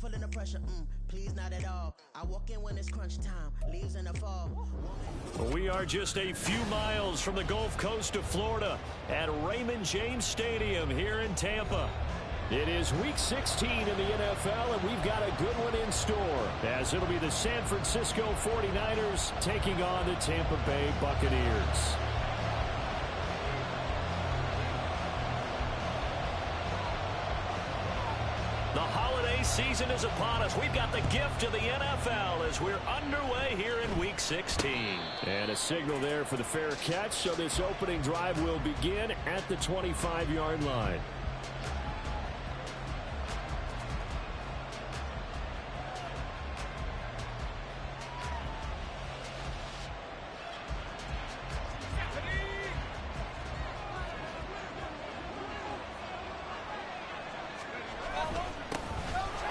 feeling the pressure, please not at all. I walk in when it's crunch time, leaves in the fall. We are just a few miles from the Gulf Coast of Florida at Raymond James Stadium here in Tampa. It is Week 16 in the NFL, and we've got a good one in store, as it'll be the San Francisco 49ers taking on the Tampa Bay Buccaneers. The holiday season is upon us. We've got the gift of the NFL as we're underway here in Week 16. And a signal there for the fair catch, so this opening drive will begin at the 25-yard line.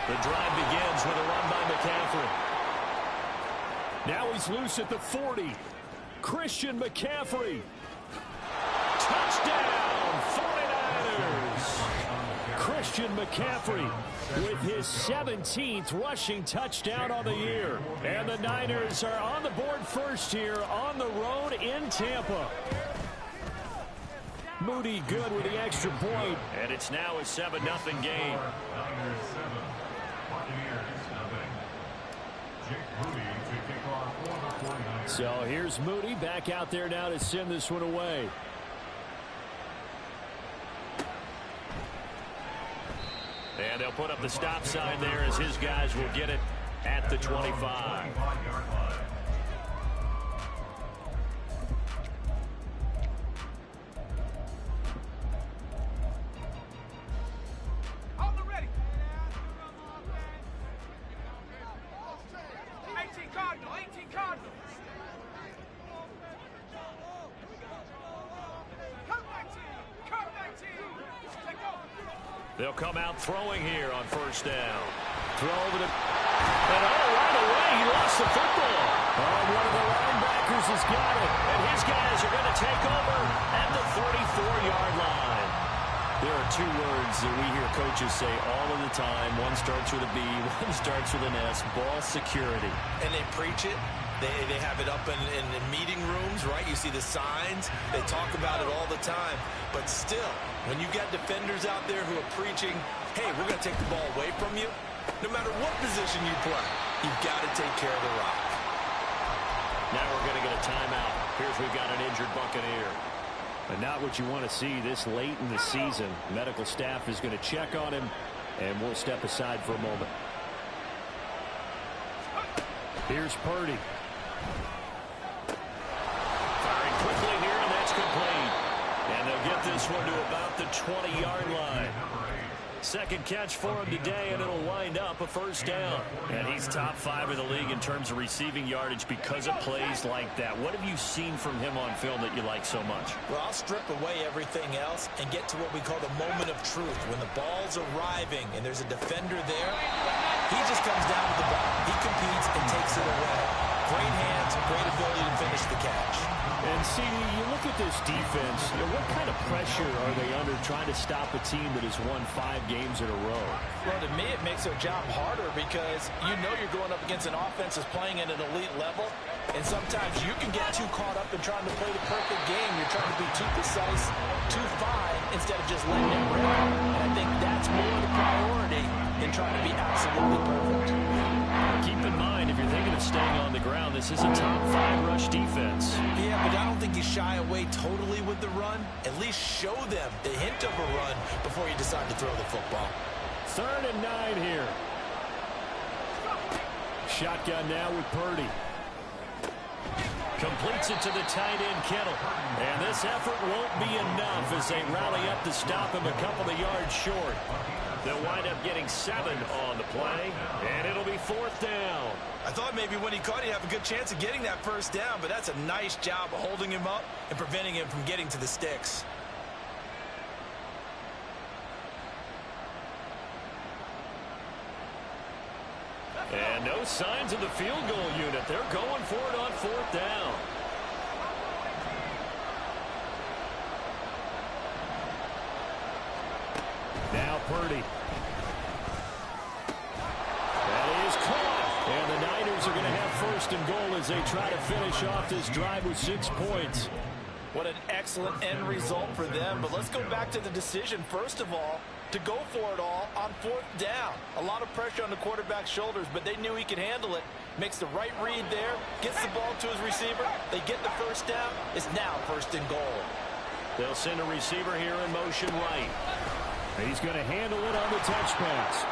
The drive begins with a run by McCaffrey. Now he's loose at the 40. Christian McCaffrey. Touchdown, 49ers. Christian McCaffrey with his 17th rushing touchdown on the year. And the Niners are on the board first here on the road in Tampa. Moody good with the extra point. And it's now a 7-0 game. So here's Moody back out there now to send this one away. And they'll put up the stop sign there as his guys will get it at the 25. They'll come out throwing here on first down. Throw over to... And right away, he lost the football. Oh, one of the linebackers has got it. And his guys are going to take over at the 34-yard line. There are two words that we hear coaches say all of the time. One starts with a B, one starts with an S. Ball security. And they preach it. They have it up in meeting rooms, right? You see the signs. They talk about it all the time. But still, when you got defenders out there who are preaching, hey, we're going to take the ball away from you, no matter what position you play, you've got to take care of the rock. Now we're going to get a timeout. Here's we've got an injured Buccaneer. But not what you want to see this late in the season. Medical staff is going to check on him, and we'll step aside for a moment. Here's Purdy. Firing quickly here, and that's complete. And they'll get this one to about the 20-yard line. Second catch for him today, and it'll wind up a first down. And he's top 5 in the league in terms of receiving yardage because of plays like that. What have you seen from him on film that you like so much? Well, I'll strip away everything else and get to what we call the moment of truth. When the ball's arriving and there's a defender there, he just comes down with the ball. He competes and takes it away. Great hands, great ability to finish the catch. And see, you look at this defense, what kind of pressure are they under trying to stop a team that has won 5 games in a row? Well, to me, it makes their job harder because you know you're going up against an offense that's playing at an elite level, and sometimes you can get too caught up in trying to play the perfect game. You're trying to be too precise, too fine, instead of just letting it rip. And I think that's more the priority than trying to be absolutely perfect. Keep in mind, if you're thinking of staying on the ground, this is a top 5 rush defense. Yeah, but I don't think you shy away totally with the run. At least show them the hint of a run before you decide to throw the football. 3rd and 9 here. Shotgun now with Purdy. Completes it to the tight end, Kittle. And this effort won't be enough as they rally up to stop him a couple of yards short. They'll wind up getting 7 on the play, and it'll be 4th down. I thought maybe when he caught, he'd have a good chance of getting that first down, but that's a nice job of holding him up and preventing him from getting to the sticks. And no signs of the field goal unit. They're going for it on 4th down. Now Purdy. And the Niners are going to have first and goal as they try to finish off this drive with 6 points. What an excellent end result for them. But let's go back to the decision, first of all, to go for it all on 4th down. A lot of pressure on the quarterback's shoulders, but they knew he could handle it. Makes the right read there, gets the ball to his receiver. They get the first down. It's now first and goal. They'll send a receiver here in motion right. He's going to handle it on the touch pass.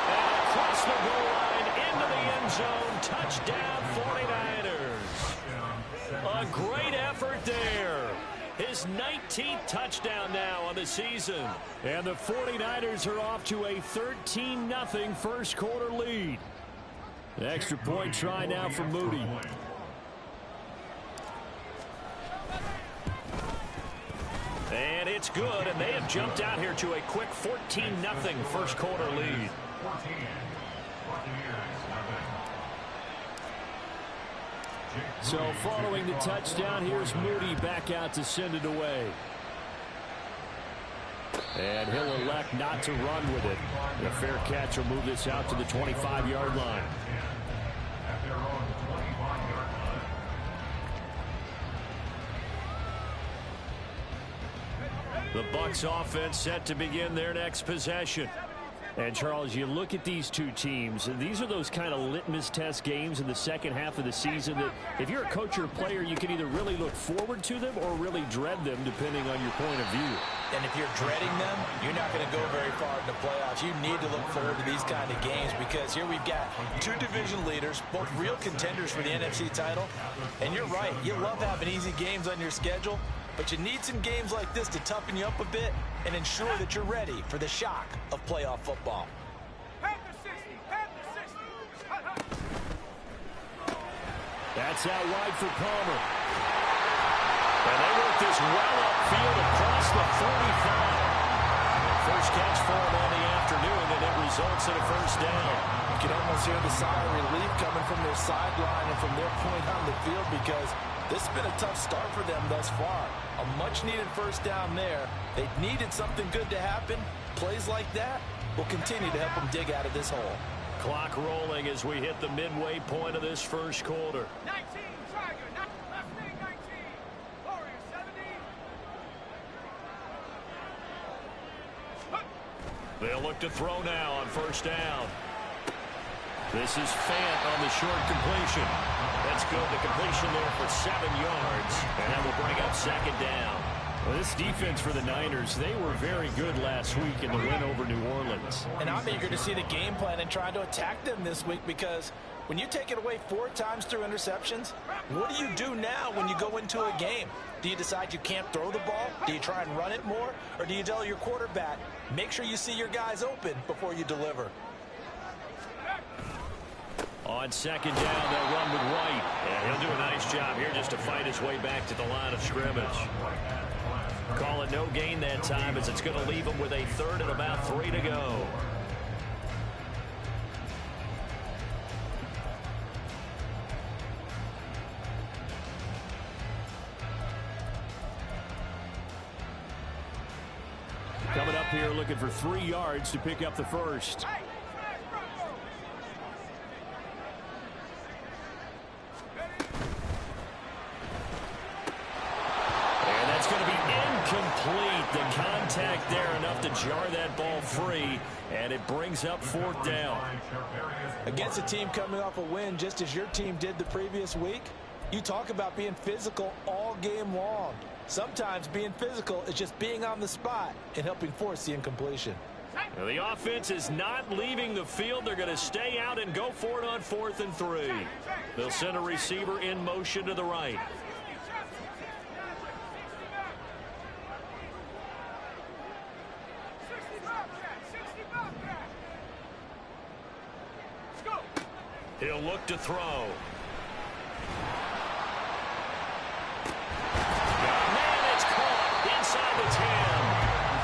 And across the goal line into the end zone. Touchdown 49ers. A great effort there. His 19th touchdown now on the season. And the 49ers are off to a 13-0 first quarter lead. An extra point try now for Moody. And it's good, and they have jumped out here to a quick 14-0 first quarter lead. So following the touchdown, here's Moody back out to send it away. And he'll elect not to run with it. A fair catch will move this out to the 25-yard line. The Bucs offense set to begin their next possession. And, Charles, you look at these two teams, and these are those kind of litmus test games in the second half of the season that if you're a coach or a player, you can either really look forward to them or really dread them, depending on your point of view. And if you're dreading them, you're not going to go very far in the playoffs. You need to look forward to these kind of games because here we've got two division leaders, both real contenders for the NFC title. And you're right, you love having easy games on your schedule, but you need some games like this to toughen you up a bit and ensure that you're ready for the shock of playoff football. That's out wide for Palmer. And they work this well upfield across the 45. First catch for him on the afternoon, and it results in a first down. You can almost hear the sigh of relief coming from their sideline and from their point on the field because this has been a tough start for them thus far. A much-needed first down there. They needed something good to happen. Plays like that will continue to help them dig out of this hole. Clock rolling as we hit the midway point of this first quarter. 19, Tiger, left wing 19. Warrior 70. They'll look to throw now on first down. This is Fant on the short completion. That's good. The completion there for 7 yards. And that will bring up second down. Well, this defense for the Niners, they were very good last week in the win over New Orleans. And I'm eager to see the game plan and try to attack them this week because when you take it away 4 times through interceptions, what do you do now when you go into a game? Do you decide you can't throw the ball? Do you try and run it more? Or do you tell your quarterback, make sure you see your guys open before you deliver? On second down, they'll run with White. And he'll do a nice job here just to fight his way back to the line of scrimmage. Call it no gain that time as it's going to leave him with a third and about 3 to go. Coming up here looking for 3 yards to pick up the first. Complete. The contact there enough to jar that ball free, and it brings up 4th down. Against a team coming off a win just as your team did the previous week, you talk about being physical all game long. Sometimes being physical is just being on the spot and helping force the incompletion. Now the offense is not leaving the field. They're going to stay out and go for it on 4th and 3. They'll send a receiver in motion to the right. He'll look to throw. Man, it's caught inside the 10.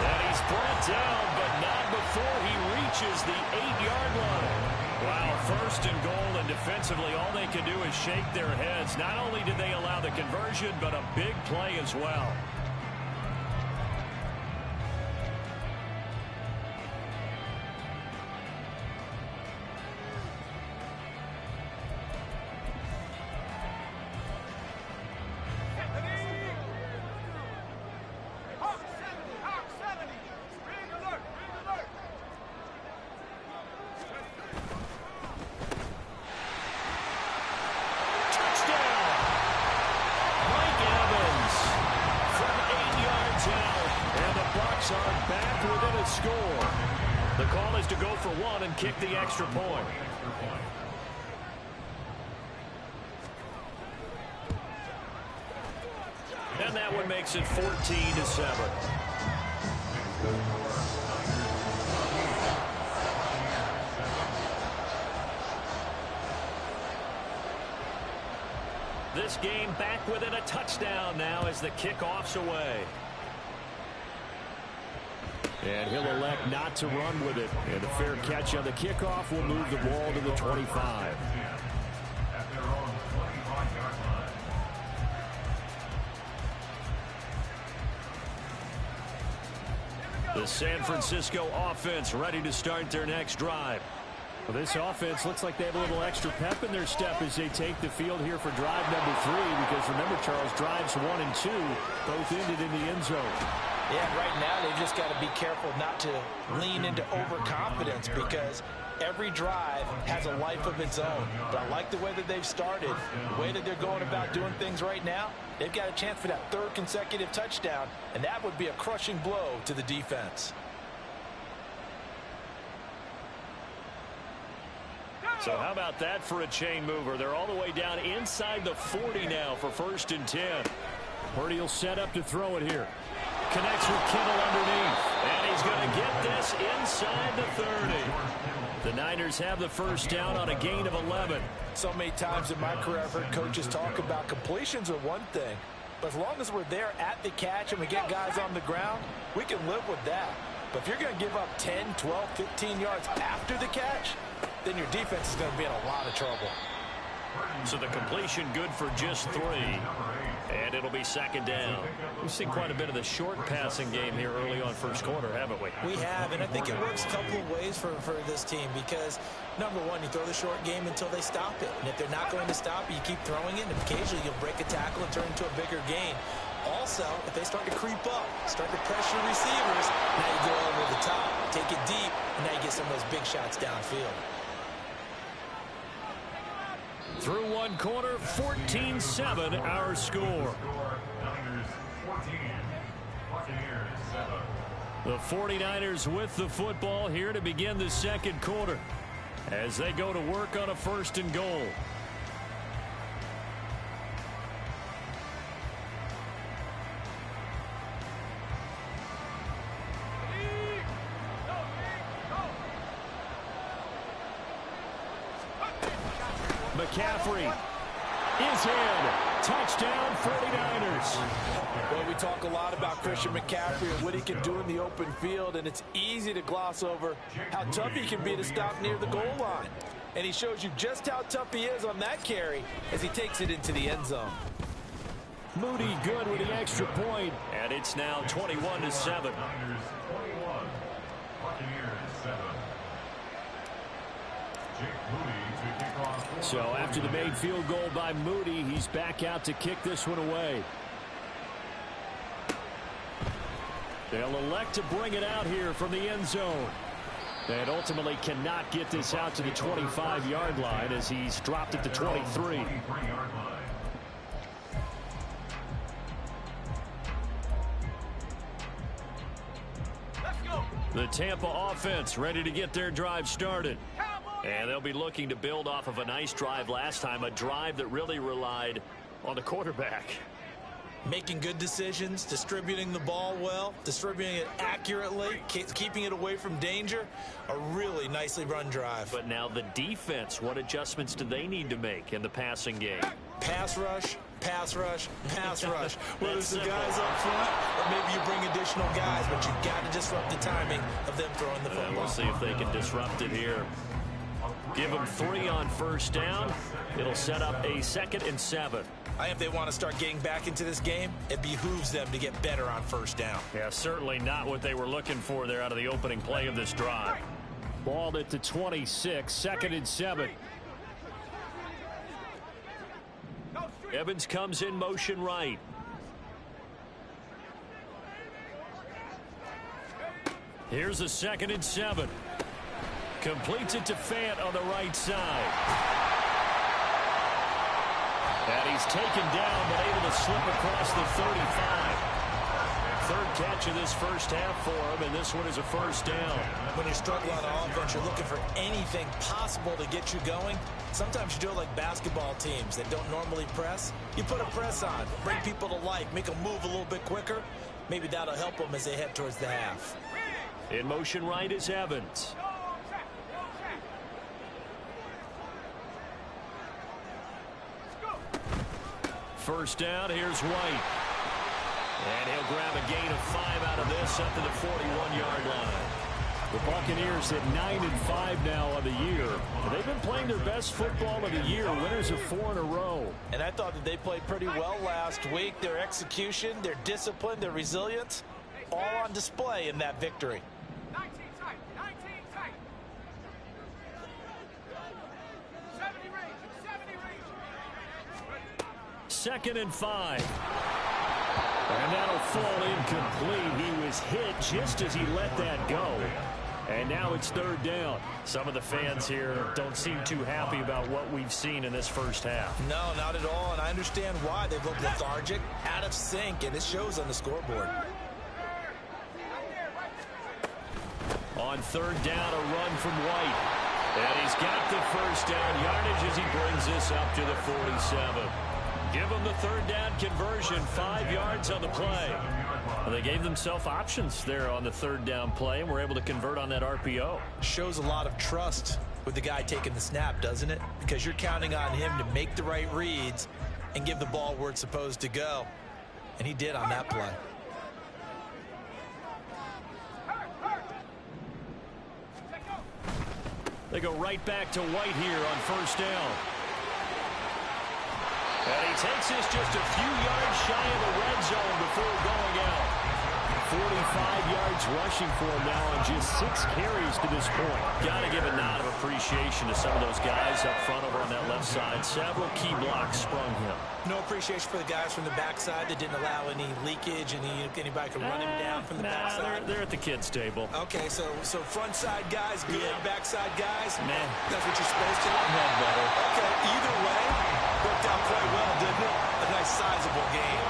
And he's brought down, but not before he reaches the 8-yard line. Wow, first and goal, and defensively all they can do is shake their heads. Not only did they allow the conversion, but a big play as well. back within a score. The call is to go for one and kick the extra point. And that one makes it 14-7. This game back within a touchdown now as the kickoff's away. And he'll elect not to run with it. And a fair catch on the kickoff will move the ball to the 25. The San Francisco offense ready to start their next drive. Well, this offense looks like they have a little extra pep in their step as they take the field here for drive number 3. Because remember, Charles, drives 1 and 2 both ended in the end zone. Yeah, right now they've just got to be careful not to lean into overconfidence because every drive has a life of its own. But I like the way that they've started, the way that they're going about doing things right now. They've got a chance for that 3rd consecutive touchdown, and that would be a crushing blow to the defense. So how about that for a chain mover? They're all the way down inside the 40 now for 1st and 10. Purdy will set up to throw it here. Connects with Kittle underneath. And he's going to get this inside the 30. The Niners have the 1st down on a gain of 11. So many times in my career I've heard coaches talk about completions are one thing. But as long as we're there at the catch and we get guys on the ground, we can live with that. But if you're going to give up 10, 12, 15 yards after the catch, then your defense is going to be in a lot of trouble. So the completion good for just 3. And it'll be 2nd down. We've seen quite a bit of the short passing game here early on 1st quarter, haven't we? We have, and I think it works a couple of ways for this team because, number one, you throw the short game until they stop it. And if they're not going to stop it, you keep throwing it, and occasionally you'll break a tackle and turn into a bigger gain. Also, if they start to creep up, start to pressure receivers, now you go over the top, take it deep, and now you get some of those big shots downfield. Through 1 quarter, 14-7 our score. The 49ers with the football here to begin the 2nd quarter as they go to work on a 1st and goal. McCaffrey is in. Touchdown, 49ers. Well, we talk a lot about Christian McCaffrey and what he can do in the open field, and it's easy to gloss over how tough he can be to stop near the goal line. And he shows you just how tough he is on that carry as he takes it into the end zone. Moody good with the extra point, and it's now 21-7. So after the made field goal by Moody, he's back out to kick this one away. They'll elect to bring it out here from the end zone. And ultimately cannot get this out to the 25-yard line as he's dropped at the 23. The Tampa offense ready to get their drive started. And they'll be looking to build off of a nice drive last time, a drive that really relied on the quarterback. Making good decisions, distributing the ball well, distributing it accurately, keeping it away from danger. A really nicely run drive. But now the defense, what adjustments do they need to make in the passing game? Pass rush, pass rush, pass rush. Whether it's the guys up front or maybe you bring additional guys, but you've got to disrupt the timing of them throwing the football. We'll see if they can disrupt it here. Give them 3 on 1st down. It'll set up a 2nd and 7. I think if they want to start getting back into this game, it behooves them to get better on 1st down. Yeah, certainly not what they were looking for there out of the opening play of this drive. Balled at the 26, 2nd and 7. Evans comes in motion right. Here's a 2nd and 7. Completes it to Fant on the right side. And he's taken down but able to slip across the 35. third catch of this first half for him, and this one is a first down. When you struggle on offense, you're looking for anything possible to get you going. Sometimes you do it like basketball teams that don't normally press. You put a press on, bring people to life, make them move a little bit quicker. Maybe that'll help them as they head towards the half. In motion right is Evans. First down, here's White. And he'll grab a gain of 5 out of this up to the 41-yard line. The Buccaneers at 9-5 now on the year. They've been playing their best football of the year, winners of 4 in a row. And I thought that they played pretty well last week. Their execution, their discipline, their resilience, all on display in that victory. 19 tight, 19 tight. 70 range, 70 range. 2nd and 5. And that'll fall incomplete. He was hit just as he let that go. And now it's 3rd down. Some of the fans here don't seem too happy about what we've seen in this first half. No, not at all. And I understand why. They've looked lethargic, out of sync, and it shows on the scoreboard. On 3rd down, a run from White. And he's got the first down yardage as he brings this up to the 47. Give them the 3rd down conversion, 5 yards on the play. Well, they gave themselves options there on the 3rd down play, and were able to convert on that RPO. Shows a lot of trust with the guy taking the snap, doesn't it? Because you're counting on him to make the right reads and give the ball where it's supposed to go. And he did on that play. They go right back to White here on 1st down. And he takes this just a few yards shy of the red zone before going out. 45 yards rushing for him now on just 6 carries to this point. Got to give a nod of appreciation to some of those guys up front over on that left side. Several key blocks sprung him. No appreciation for the guys from the backside that didn't allow any leakage and anybody could run him down from the backside. They're at the kids' table. Okay, so front side guys good, backside guys, man, that's what you're supposed to do. better. Okay, either way, worked out quite well, didn't it? A nice sizable gain.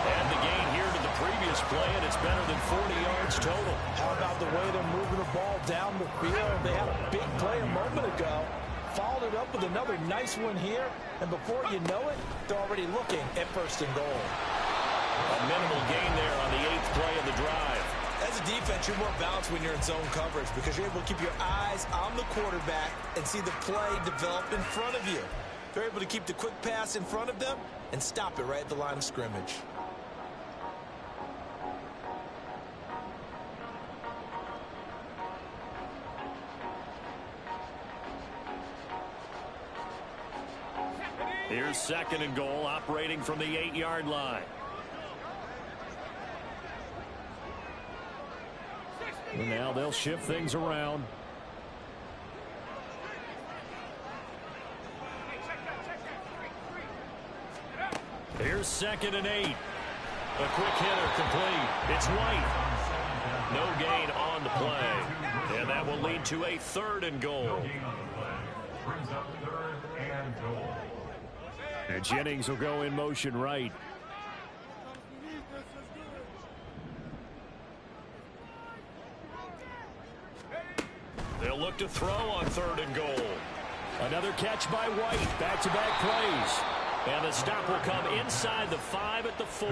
And the gain here to the previous play, and it's better than 40 yards total. How about the way they're moving the ball down the field? They had a big play a moment ago. Followed it up with another nice one here. And before you know it, they're already looking at 1st and goal. A minimal gain there on the 8th play of the drive. As a defense, you're more balanced when you're in zone coverage because you're able to keep your eyes on the quarterback and see the play develop in front of you. They're able to keep the quick pass in front of them and stop it right at the line of scrimmage. Here's 2nd and goal, operating from the 8-yard line. And now they'll shift things around. Here's 2nd and 8. A quick hitter complete. It's White. No gain on the play. And that will lead to a 3rd and goal. And Jennings will go in motion right. They'll look to throw on 3rd and goal. Another catch by White. Back-to-back plays. And the stop will come inside the 5 at the 4.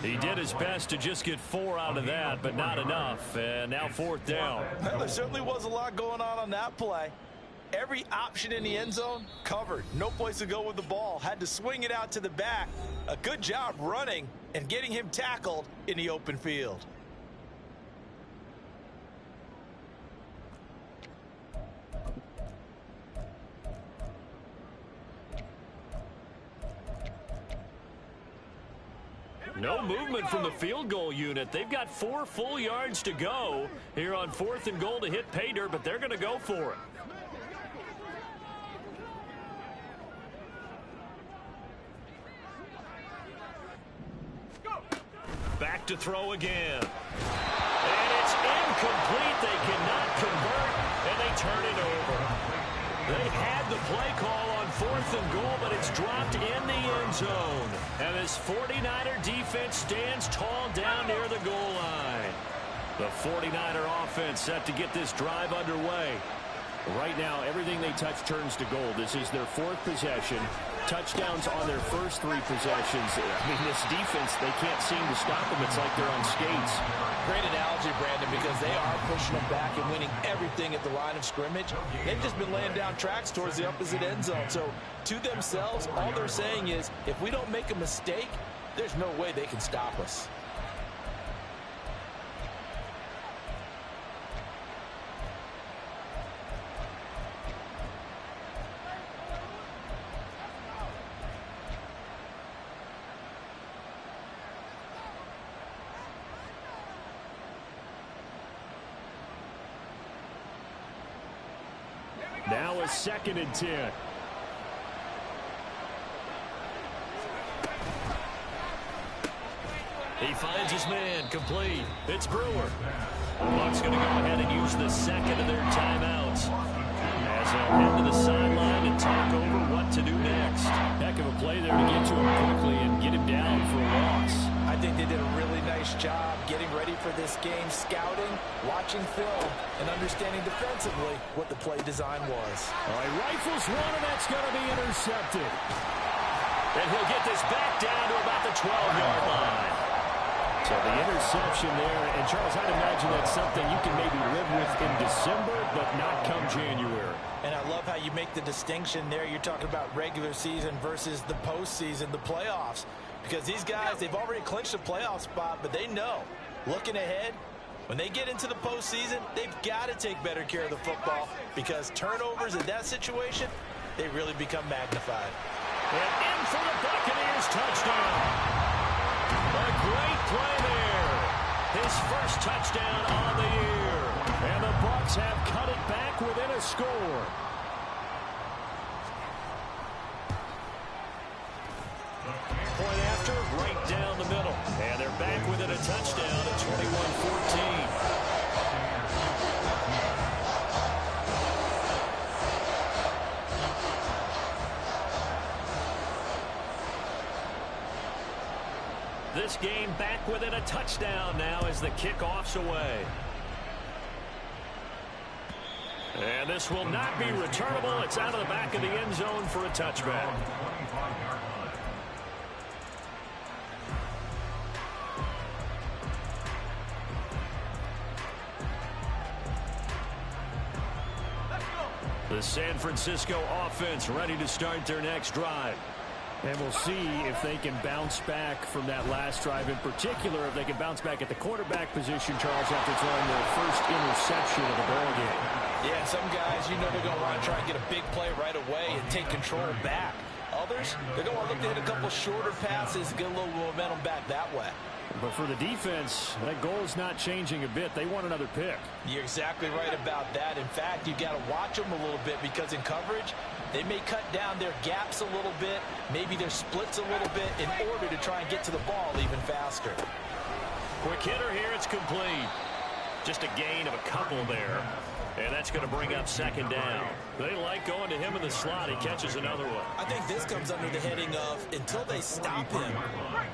He did his best to just get 4 out of that, but not enough. And now 4th down. Well, there certainly was a lot going on that play. Every option in the end zone covered. No place to go with the ball. Had to swing it out to the back. A good job running and getting him tackled in the open field. No movement from the field goal unit. They've got 4 full yards to go here on 4th and goal to hit pay dirt, but they're going to go for it. Back to throw again. And it's incomplete. They cannot convert, and they turn it over. They had the play call on 4th and goal, but it's dropped in the end zone. And this 49er defense stands tall down near the goal line. The 49er offense set to get this drive underway. Right now, everything they touch turns to gold. This is their 4th possession. Touchdowns on their first 3 possessions. I mean, this defense, they can't seem to stop them. It's like they're on skates. Great analogy, Brandon, because they are pushing them back and winning everything at the line of scrimmage. They've just been laying down tracks towards the opposite end zone. So, to themselves, all they're saying is, if we don't make a mistake, there's no way they can stop us. Now a 2nd and 10. He finds his man, complete. It's Brewer. The Bucs going to go ahead and use the 2nd of their timeouts as they'll head to the sideline and talk over what to do next. Heck of a play there to get to him quickly and get him down for a loss. I think they did a really nice job getting ready for this game, scouting, watching film, and understanding defensively what the play design was. All right, rifles one, and that's going to be intercepted. And he'll get this back down to about the 12-yard line. So the interception there, and Charles, I'd imagine that's something you can maybe live with in December, but not come January. And I love how you make the distinction there. You're talking about regular season versus the postseason, the playoffs. Because these guys, they've already clinched a playoff spot, but they know, looking ahead, when they get into the postseason, they've got to take better care of the football because turnovers in that situation, they really become magnified. And in for the Buccaneers touchdown. A great play there. His first touchdown on the year. And the Bucs have cut it back within a score. Point after, right down the middle. And they're back within a touchdown at 21-14. This game back within a touchdown now as the kickoff's away. And this will not be returnable. It's out of the back of the end zone for a touchback. The San Francisco offense ready to start their next drive. And we'll see if they can bounce back from that last drive. In particular, if they can bounce back at the quarterback position, Charles, after throwing their first interception of the ball game. Yeah, some guys, you know they're going to want to try and get a big play right away and take control back. Others, they're going to want to look to hit a couple shorter passes, get a little momentum back that way. But for the defense, that goal is not changing a bit. They want another pick. You're exactly right about that. In fact, you've got to watch them a little bit because in coverage, they may cut down their gaps a little bit, maybe their splits a little bit in order to try and get to the ball even faster. Quick hitter here, it's complete. Just a gain of a couple there. And that's going to bring up second down. They like going to him in the slot. He catches another one. I think this comes under the heading of until they stop him,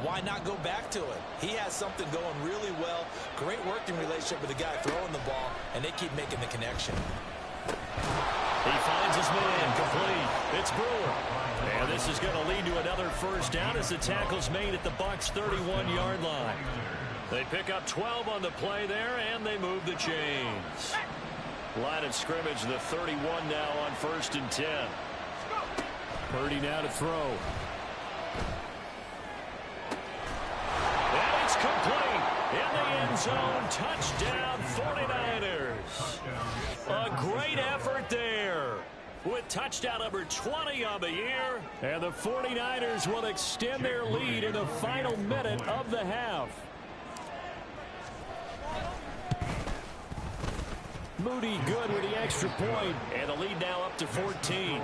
why not go back to it? He has something going really well. Great working relationship with the guy throwing the ball, and they keep making the connection. He finds his man, complete. It's Brewer. And this is going to lead to another first down as the tackle's made at the Bucs' 31-yard line. They pick up 12 on the play there, and they move the chains. Line of scrimmage, the 31 now on 1st and 10. Purdy now to throw. And it's complete. In the end zone, touchdown 49ers. A great effort there with touchdown number 20 on the year. And the 49ers will extend their lead in the final minute of the half. Moody good with the extra point. And the lead now up to 14.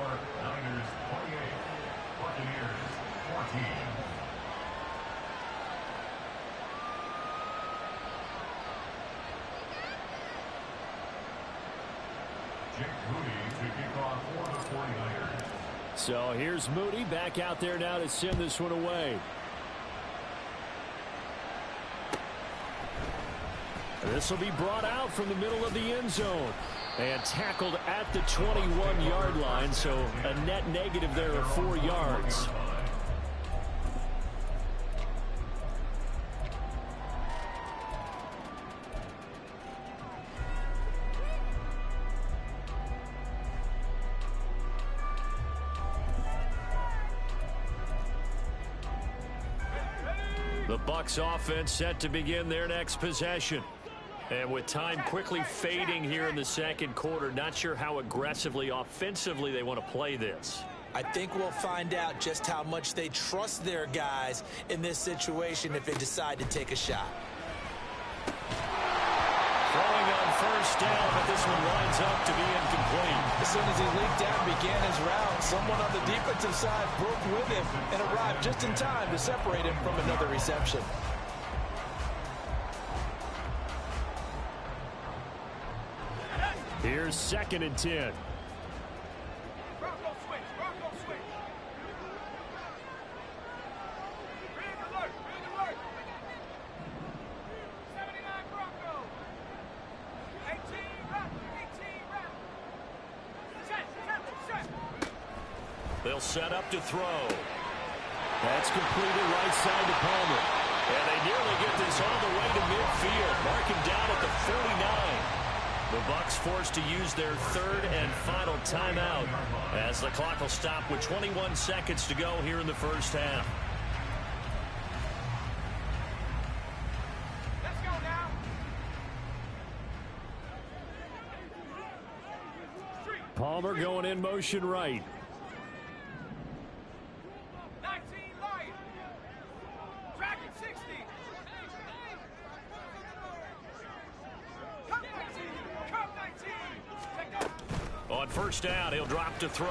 Jake Moody to kick off for the 49ers. So here's Moody back out there now to send this one away. This will be brought out from the middle of the end zone and tackled at the 21-yard line, so a net negative there of 4 yards. The Bucs offense set to begin their next possession. And with time quickly fading here in the second quarter, not sure how aggressively, offensively they want to play this. I think we'll find out just how much they trust their guys in this situation if they decide to take a shot. Throwing on first down, but this one winds up to be incomplete. As soon as he leaked out and began his route, someone on the defensive side broke with him and arrived just in time to separate him from another reception. Here's 2nd and 10. Bronco switch. Bronco switch. Rig alert. Rig alert. 79 Bronco. 18 rap. 18 rap. Set. Tempo. Set. They'll set up to throw. That's completed right side to Palmer. And they nearly get this all the way to midfield. Mark him down at the 49. The Bucs forced to use their 3rd and final timeout as the clock will stop with 21 seconds to go here in the first half. Let's go now. Palmer going in motion right. 19 Lion. Dragon 60. Come 19. Come 19. Take off. On first down, he'll drop to throw.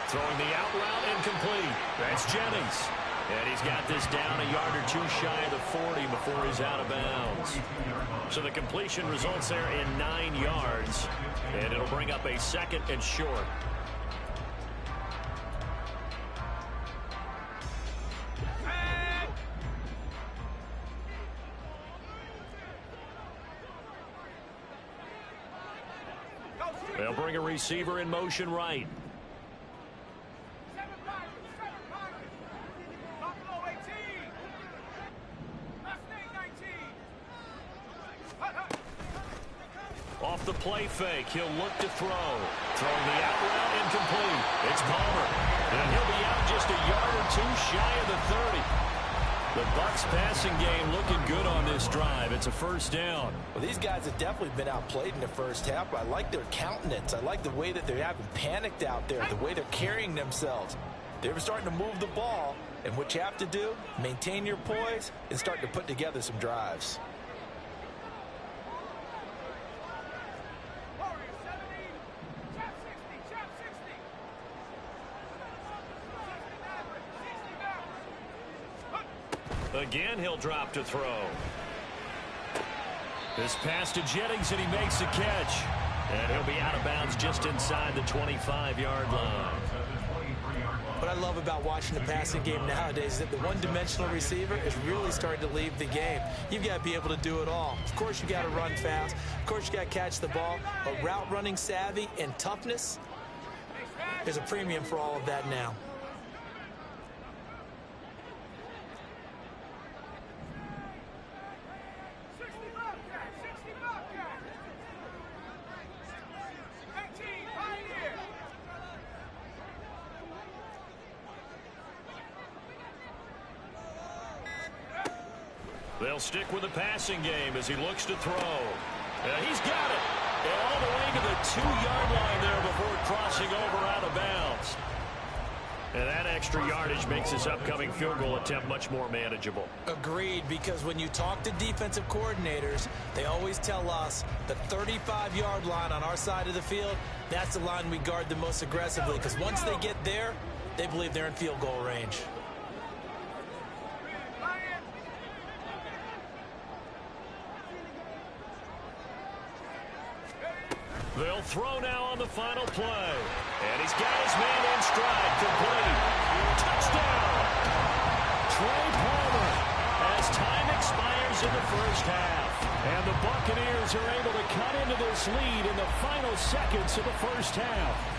Throwing the out route incomplete. That's Jennings. And he's got this down a yard or two shy of the 40 before he's out of bounds. So the completion results there in 9 yards. And it'll bring up a 2nd and short. They'll bring a receiver in motion right. 7 pockets. 7 pockets. Buffalo 18. Last name 19. Hut, hut. Off the play fake, he'll look to throw. Throwing the out route incomplete. It's Palmer. And he'll be out just a yard or two shy of the 30. The Bucs passing game looking good on this drive. It's a first down. Well, these guys have definitely been outplayed in the first half. I like their countenance. I like the way that they're having panicked out there, the way they're carrying themselves. They were starting to move the ball, and what you have to do, maintain your poise and start to put together some drives. Warrior 70. Chap 60. Chap 60. 60 back. Again, he'll drop to throw. This pass to Jennings, and he makes a catch. And he'll be out of bounds just inside the 25-yard line. What I love about watching the passing game nowadays is that the one-dimensional receiver is really starting to leave the game. You've got to be able to do it all. Of course, you got to run fast. Of course, you got to catch the ball. But route running savvy and toughness, there's a premium for all of that now. They'll stick with the passing game as he looks to throw. And he's got it. And all the way to the 2-yard line there before crossing over out of bounds. And that extra yardage makes this upcoming field goal attempt much more manageable. Agreed, because when you talk to defensive coordinators, they always tell us the 35-yard line on our side of the field, that's the line we guard the most aggressively, because once they get there, they believe they're in field goal range. They'll throw now on the final play. And he's got his man in stride. Complete. Touchdown. Trey Palmer as time expires in the first half. And the Buccaneers are able to cut into this lead in the final seconds of the first half.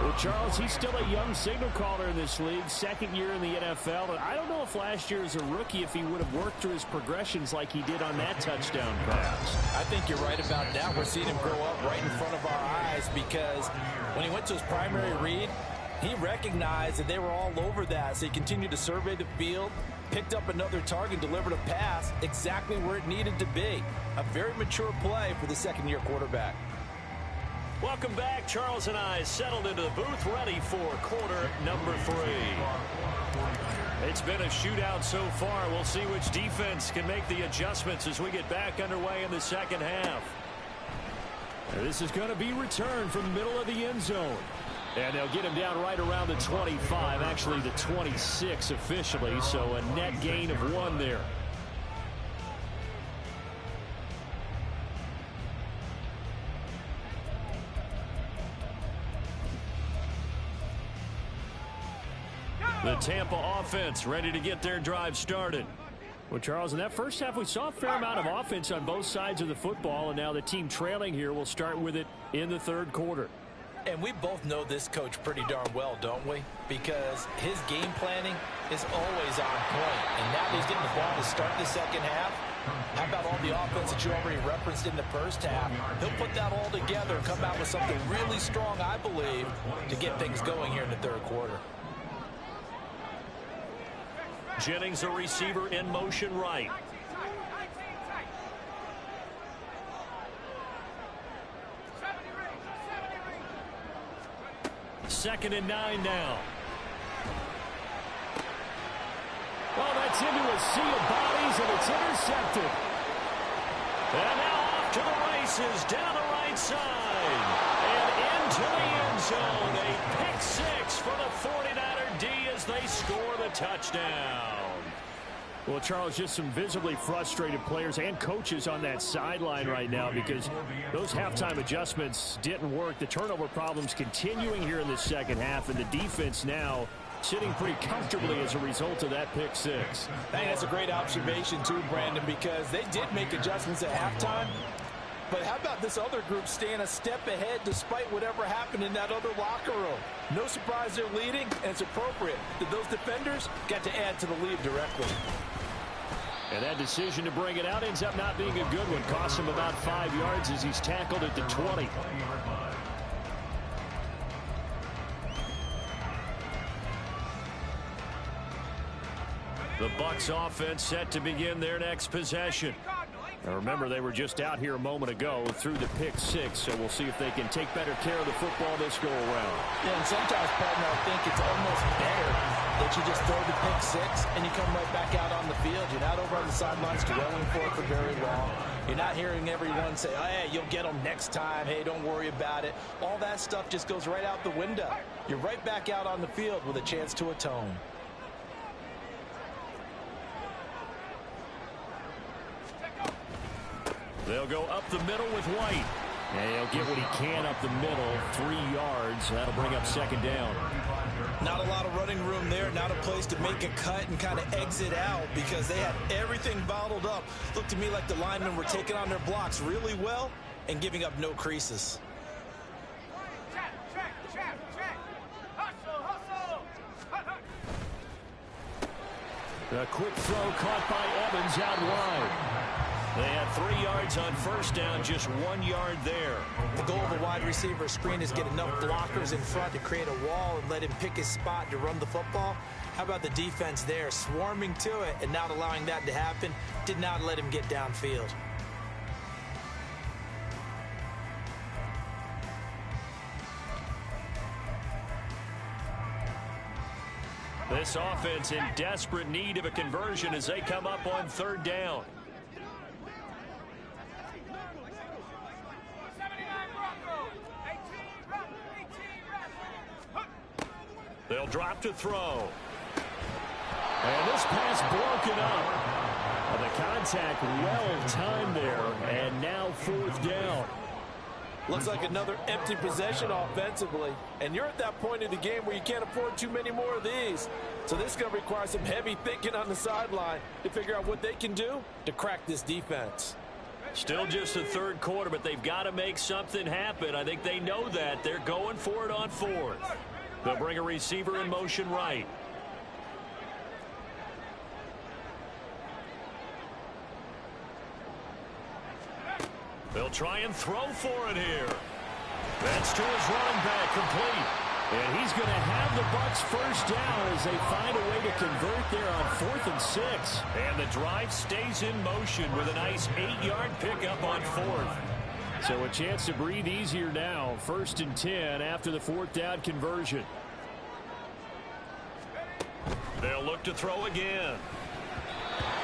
Well, Charles, he's still a young signal caller in this league, second year in the NFL. And I don't know if last year as a rookie, if he would have worked through his progressions like he did on that touchdown pass. I think you're right about that. We're seeing him grow up right in front of our eyes because when he went to his primary read, he recognized that they were all over that. So he continued to survey the field, picked up another target, delivered a pass exactly where it needed to be. A very mature play for the second-year quarterback. Welcome back. Charles and I settled into the booth ready for quarter number 3. It's been a shootout so far. We'll see which defense can make the adjustments as we get back underway in the second half. This is going to be returned from the middle of the end zone. And they'll get him down right around the 25, actually the 26 officially, so a net gain of 1 there. The Tampa offense ready to get their drive started. Well, Charles, in that first half, we saw a fair amount of offense on both sides of the football, and now the team trailing here will start with it in the third quarter. And we both know this coach pretty darn well, don't we? Because his game planning is always on point. And now he's getting the ball to start the second half. How about all the offense that you already referenced in the first half? He'll put that all together and come out with something really strong, I believe, to get things going here in the third quarter. Jennings, a receiver in motion right. Second and 9 now. Well, that's into a sea of bodies, and it's intercepted. And now off to the races, down the right side. And into the end zone. A pick 6 for the 49er D as they score the touchdown. Well, Charles, just some visibly frustrated players and coaches on that sideline right now because those halftime adjustments didn't work. The turnover problems continuing here in the second half, and the defense now sitting pretty comfortably as a result of that pick 6. I think that's a great observation too, Brandon, because they did make adjustments at halftime. But how about this other group staying a step ahead despite whatever happened in that other locker room? No surprise they're leading, and it's appropriate that those defenders got to add to the lead directly. And that decision to bring it out ends up not being a good one. Costs him about 5 yards as he's tackled at the 20. The Bucs offense set to begin their next possession. Now remember, they were just out here a moment ago through the pick 6, so we'll see if they can take better care of the football this go around. Yeah, and sometimes, partner, I think it's almost better that you just throw the pick 6 and you come right back out on the field. You're not over on the sidelines dwelling for it for very long. You're not hearing everyone say, oh, hey, you'll get them next time. Hey, don't worry about it. All that stuff just goes right out the window. You're right back out on the field with a chance to atone. They'll go up the middle with White. And he'll get what he can up the middle, 3 yards. That'll bring up second down. Not a lot of running room there, not a place to make a cut and kind of exit out because they had everything bottled up. Looked to me like the linemen were taking on their blocks really well and giving up no creases. Check. Hustle. A quick throw caught by Evans out wide. They had 3 yards on first down, just 1 yard there. The goal of a wide receiver screen is get enough blockers in front to create a wall and let him pick his spot to run the football. How about the defense there, swarming to it and not allowing that to happen? Did not let him get downfield. This offense in desperate need of a conversion as they come up on third down. They'll drop to throw. And this pass broken up. Well, the contact well timed there, and now 4th down. Looks like another empty possession offensively. And you're at that point of the game where you can't afford too many more of these. So this is going to require some heavy thinking on the sideline to figure out what they can do to crack this defense. Still just the 3rd quarter, but they've got to make something happen. I think they know that. They're going for it on 4th. They'll bring a receiver in motion right. They'll try and throw for it here. That's to his running back, complete. And he's going to have the Bucs 1st down as they find a way to convert there on 4th and 6. And the drive stays in motion with a nice 8-yard pickup on 4th. So a chance to breathe easier now. 1st and 10 after the 4th down conversion. They'll look to throw again.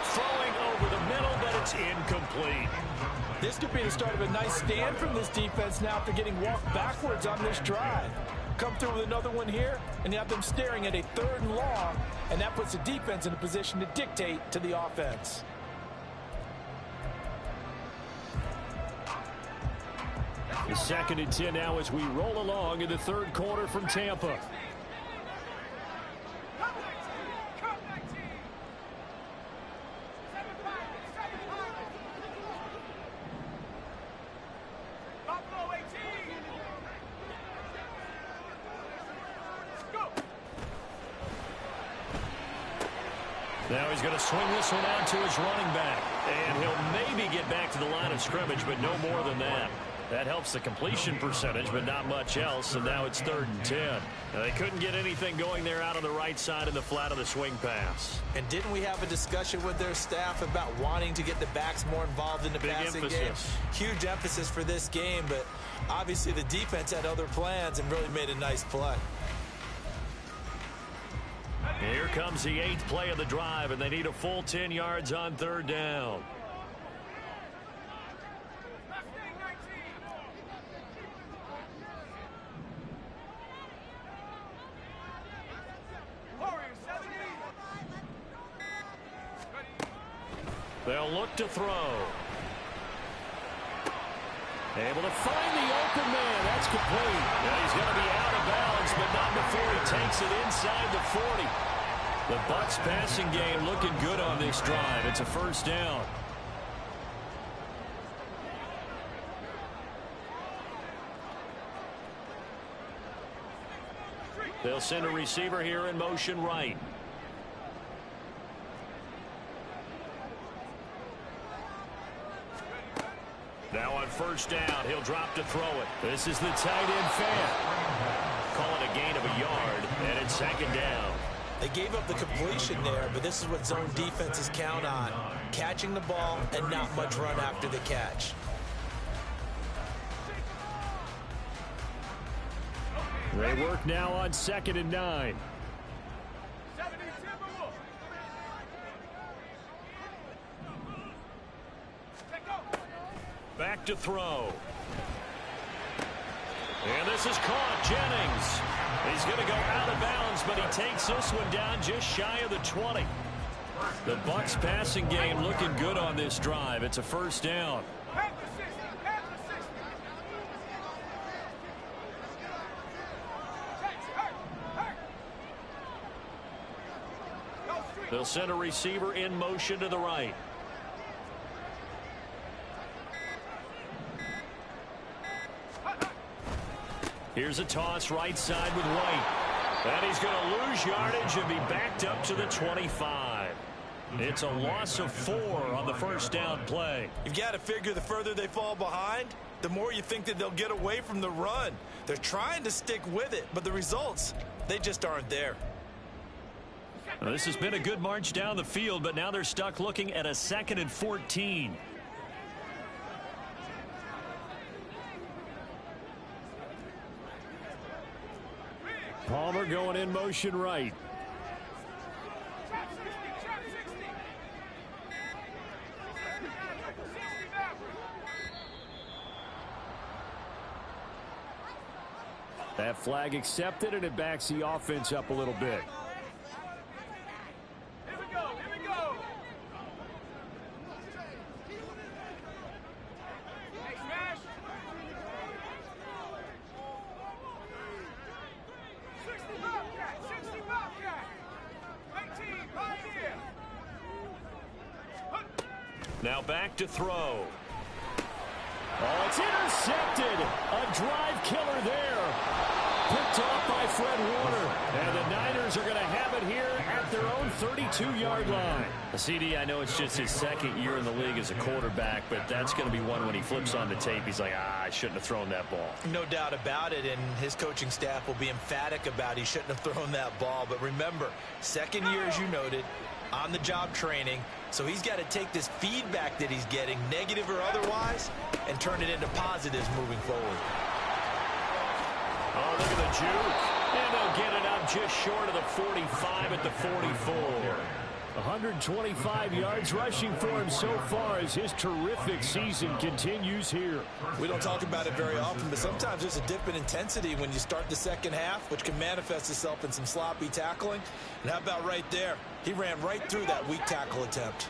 Throwing over the middle, but it's incomplete. This could be the start of a nice stand from this defense now after getting walked backwards on this drive. Come through with another one here, and you have them staring at a 3rd and long, and that puts the defense in a position to dictate to the offense. The 2nd and 10 now as we roll along in the 3rd quarter from Tampa. Now he's going to swing this one out to his running back. And he'll maybe get back to the line of scrimmage, but no more than that. That helps the completion percentage, but not much else, and now it's 3rd and 10. Now, they couldn't get anything going there out on the right side in the flat of the swing pass. And didn't we have a discussion with their staff about wanting to get the backs more involved in the passing game? Huge emphasis for this game, but obviously the defense had other plans and really made a nice play. Here comes the 8th play of the drive, and they need a full 10 yards on 3rd down. They'll look to throw. Able to find the open man. That's complete. Now he's going to be out of bounds, but not before he takes it inside the 40. The Bucs passing game looking good on this drive. It's a 1st down. They'll send a receiver here in motion right. Now on 1st down, he'll drop to throw it. This is the tight end fan. Call it a gain of a yard, and it's 2nd down. They gave up the completion there, but this is what zone defenses count on. Catching the ball and not much run after the catch. They work now on 2nd and 9. Back to throw. And this is caught. Jennings. He's going to go out of bounds, but he takes this one down just shy of the 20. The Bucs passing game looking good on this drive. It's a 1st down. They'll send a receiver in motion to the right. Here's a toss right side with White. And he's going to lose yardage and be backed up to the 25. It's a loss of 4 on the 1st down play. You've got to figure the further they fall behind, the more you think that they'll get away from the run. They're trying to stick with it, but the results, they just aren't there. Well, this has been a good march down the field, but now they're stuck looking at a 2nd and 14. Palmer going in motion right. That flag accepted, and it backs the offense up a little bit. Here we go. Now back to throw. Oh, it's intercepted. A drive killer there. Picked off by Fred Warner. And the Niners are going to have it here at their own 32-yard line. CD, I know it's just his second year in the league as a quarterback, but that's going to be one when he flips on the tape. He's like, I shouldn't have thrown that ball. No doubt about it, and his coaching staff will be emphatic about he shouldn't have thrown that ball. But remember, second year, as you noted, on-the-job training. So he's got to take this feedback that he's getting, negative or otherwise, and turn it into positives moving forward. Oh, look at the juke. And they'll get it up just short of the 45 at the 44. 125 yards rushing for him so far as his terrific season continues here. We don't talk about it very often, but sometimes there's a dip in intensity when you start the second half, which can manifest itself in some sloppy tackling. And how about right there? He ran right through that weak tackle attempt.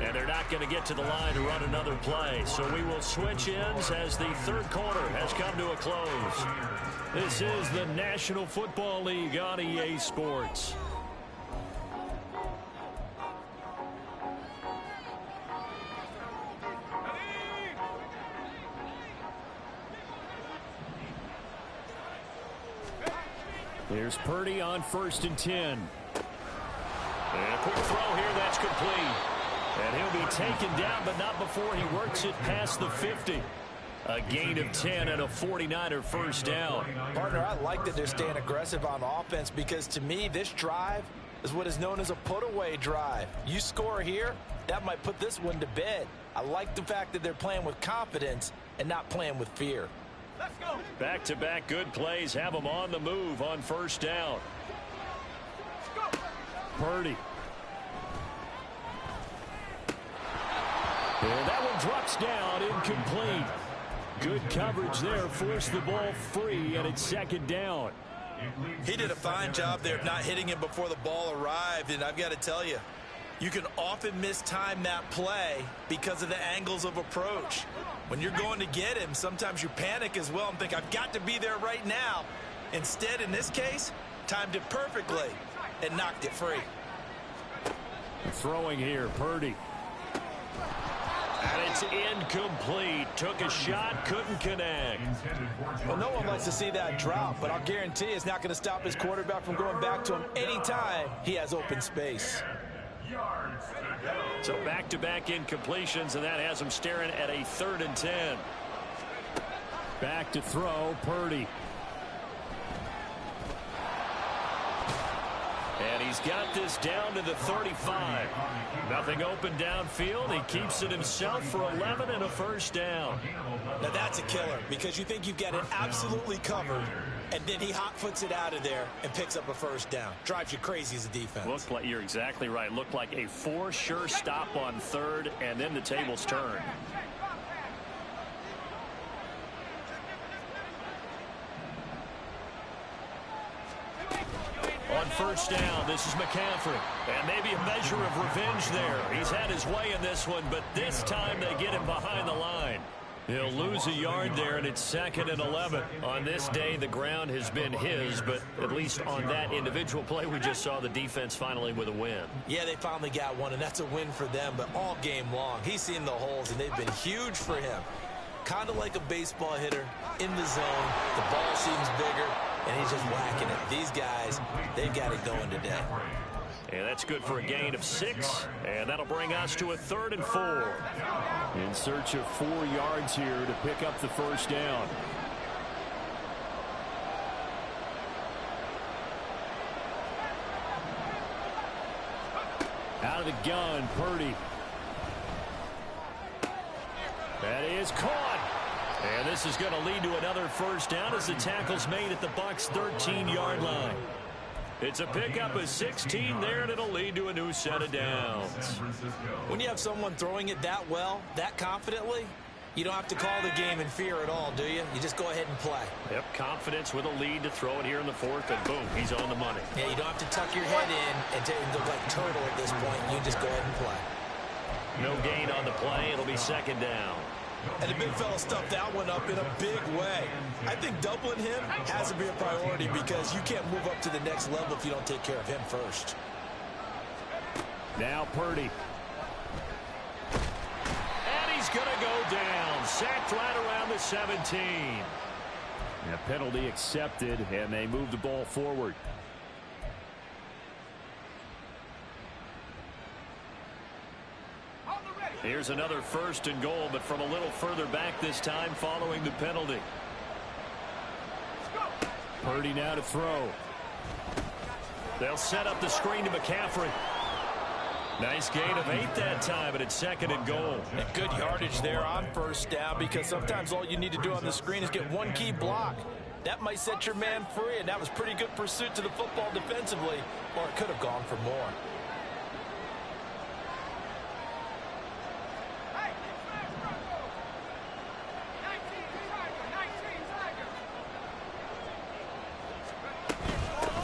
And they're not going to get to the line to run another play. So we will switch ends as the third quarter has come to a close. This is the National Football League on EA Sports. Here's Purdy on 1st and 10. And a quick throw here, that's complete. And he'll be taken down, but not before he works it past the 50. A gain of 10 and a 49er first down. Partner, I like that they're staying aggressive on offense because to me, this drive is what is known as a put-away drive. You score here, that might put this one to bed. I like the fact that they're playing with confidence and not playing with fear. Let's go. Back-to-back good plays have them on the move on first down. Purdy. And that one drops down, incomplete. Good coverage there, forced the ball free, and it's 2nd down. He did a fine job there of not hitting him before the ball arrived, and I've got to tell you, you can often mistime that play because of the angles of approach. When you're going to get him, sometimes you panic as well and think, I've got to be there right now. Instead, in this case, timed it perfectly and knocked it free. Throwing here, Purdy. And it's incomplete. Took a shot, couldn't connect. Well, no one likes to see that drop, but I'll guarantee it's not going to stop his quarterback from going back to him anytime he has open space. So back-to-back incompletions, and that has him staring at a 3rd and 10. Back to throw, Purdy. And he's got this down to the 35. Nothing open downfield. He keeps it himself for 11 and a first down. Now that's a killer because you think you've got it absolutely covered, and then he hot-foots it out of there and picks up a first down. Drives you crazy as a defense. Looked like, you're exactly right. Looked like a for-sure stop on 3rd, and then the tables turn. On first down, this is McCaffrey. And maybe a measure of revenge there. He's had his way in this one, but this time they get him behind the line. He'll lose a yard there, and it's 2nd and 11. On this day, the ground has been his, but at least on that individual play, we just saw the defense finally with a win. Yeah, they finally got one, and that's a win for them, but all game long, he's seen the holes, and they've been huge for him. Kind of like a baseball hitter in the zone. The ball seems bigger, and he's just whacking it. These guys, they've got it going today. And that's good for a gain of 6, and that'll bring us to a 3rd and 4. In search of 4 yards here to pick up the first down. Out of the gun, Purdy. That is caught. And this is going to lead to another first down as the tackle's made at the Bucs' 13-yard line. It's a pickup of 16 there, and it'll lead to a new set of downs. When you have someone throwing it that well, that confidently, you don't have to call the game in fear at all, do you? You just go ahead and play. Yep, confidence with a lead to throw it here in the 4th, and boom, he's on the money. Yeah, you don't have to tuck your head in and look like turtle at this point. You just go ahead and play. No gain on the play. It'll be 2nd down. And the big fella stuffed that one up in a big way. I think doubling him has to be a priority because you can't move up to the next level if you don't take care of him first. Now Purdy. And he's going to go down. Sacked right around the 17. A penalty accepted, and they move the ball forward. Here's another 1st and goal, but from a little further back this time following the penalty. Purdy now to throw. They'll set up the screen to McCaffrey. Nice gain of 8 that time, but it's 2nd and goal. And good yardage there on 1st down because sometimes all you need to do on the screen is get one key block. That might set your man free, and that was pretty good pursuit to the football defensively, or it could have gone for more.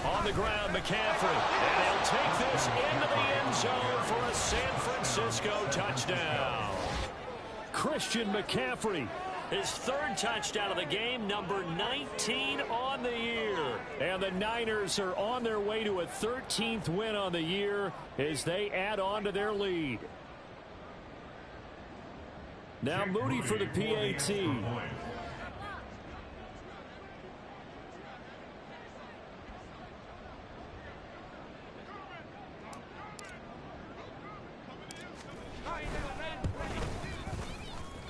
On the ground, McCaffrey. And he'll take this into the end zone for a San Francisco touchdown. Christian McCaffrey. His 3rd touchdown of the game, number 19 on the year. And the Niners are on their way to a 13th win on the year as they add on to their lead. Now Moody for the PAT.